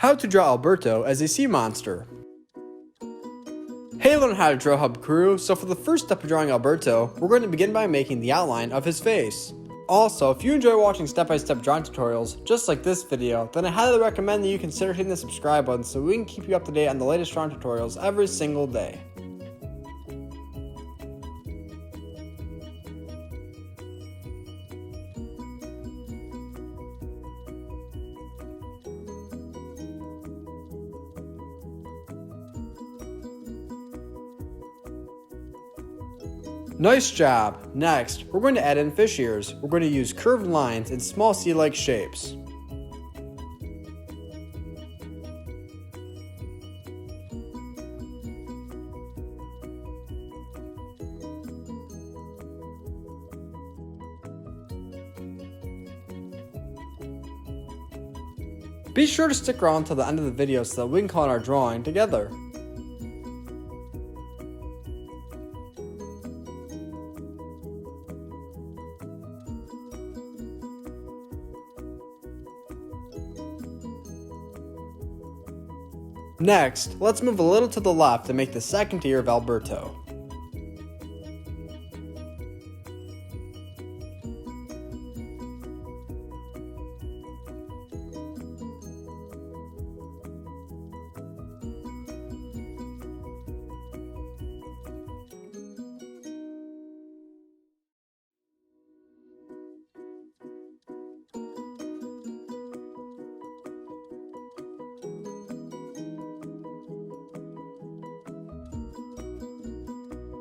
How to draw Alberto as a sea monster. Hey, learn how to draw Hub crew. So for the first step of drawing Alberto, we're going to begin by making the outline of his face. Also, if you enjoy watching step-by-step drawing tutorials just like this video, then I highly recommend that you consider hitting the subscribe button so we can keep you up to date on the latest drawing tutorials every single day. Nice job! Next, we're going to add in fish ears. We're going to use curved lines and small sea-like shapes. Be sure to stick around till the end of the video so that we can color our drawing together. Next, let's move a little to the left and make the second ear of Alberto.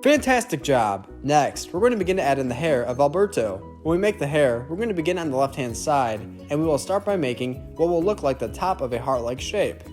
Fantastic job! Next, we're going to begin to add in the hair of Alberto. When we make the hair, we're going to begin on the left hand side, and we will start by making what will look like the top of a heart-like shape.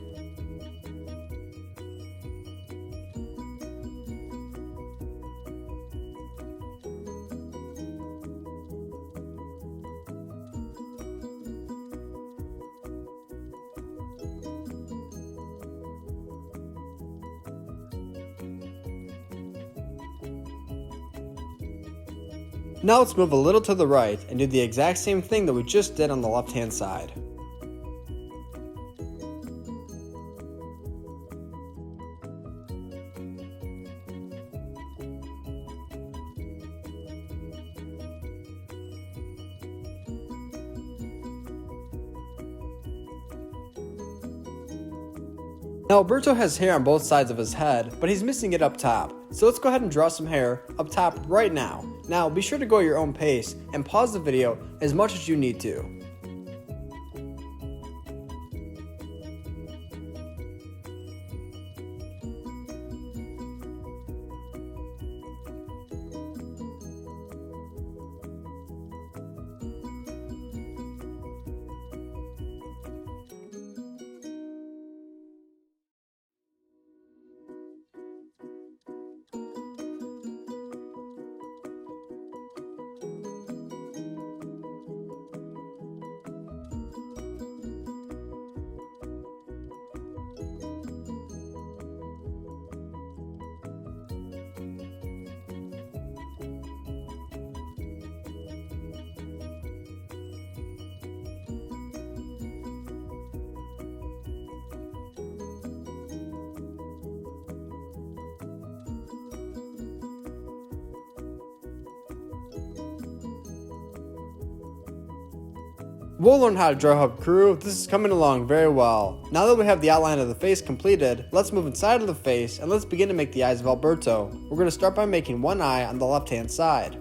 Now let's move a little to the right and do the exact same thing that we just did on the left hand side. Now Alberto has hair on both sides of his head, but he's missing it up top. So let's go ahead and draw some hair up top right now. Now be sure to go at your own pace and pause the video as much as you need to. We'll learn how to draw Hub crew. This is coming along very well. Now that we have the outline of the face completed, let's move inside of the face and let's begin to make the eyes of Alberto. We're going to start by making one eye on the left hand side.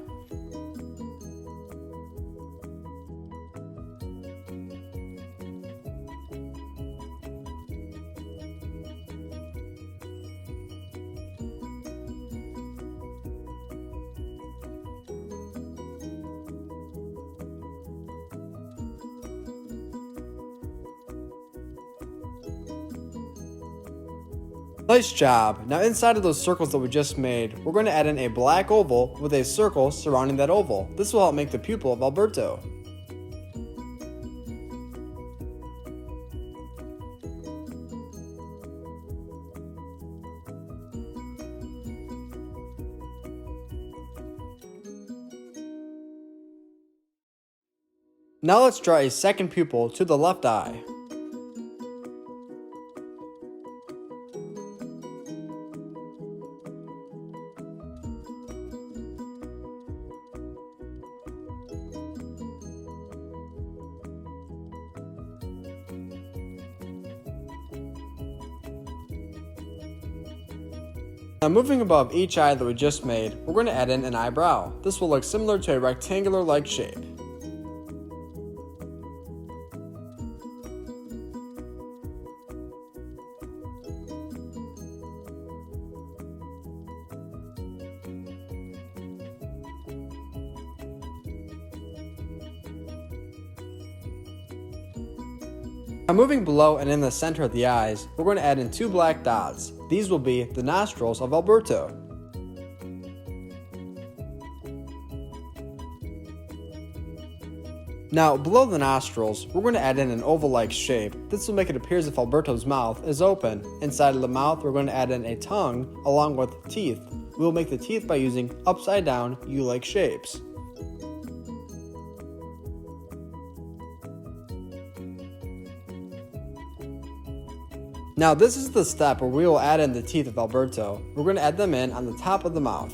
Nice job! Now inside of those circles that we just made, we're going to add in a black oval with a circle surrounding that oval. This will help make the pupil of Alberto. Now let's draw a second pupil to the left eye. Now moving above each eye that we just made, we're going to add in an eyebrow. This will look similar to a rectangular-like shape. Now moving below and in the center of the eyes, we're going to add in 2 black dots. These will be the nostrils of Alberto. Now below the nostrils, we're going to add in an oval-like shape. This will make it appear as if Alberto's mouth is open. Inside of the mouth, we're going to add in a tongue along with teeth. We will make the teeth by using upside down U-like shapes. Now this is the step where we will add in the teeth of Alberto. We're going to add them in on the top of the mouth.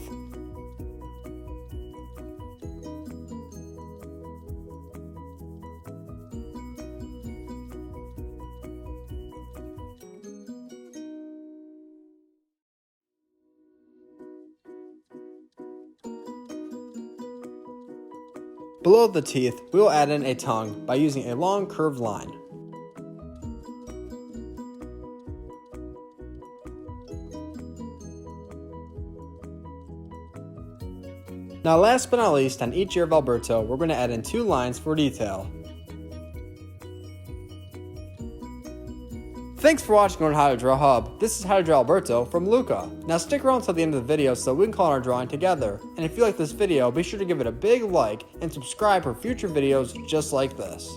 Below the teeth, we will add in a tongue by using a long curved line. Now last but not least, on each ear of Alberto, we're going to add in 2 lines for detail. Thanks for watching on How to Draw Hub. This is How to Draw Alberto from Luca. Now stick around till the end of the video so we can call our drawing together. And if you like this video, be sure to give it a big like and subscribe for future videos just like this.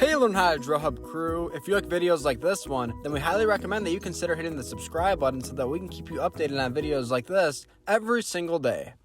Hey Learn How to Draw Hub crew, if you like videos like this one, then we highly recommend that you consider hitting the subscribe button so that we can keep you updated on videos like this every single day.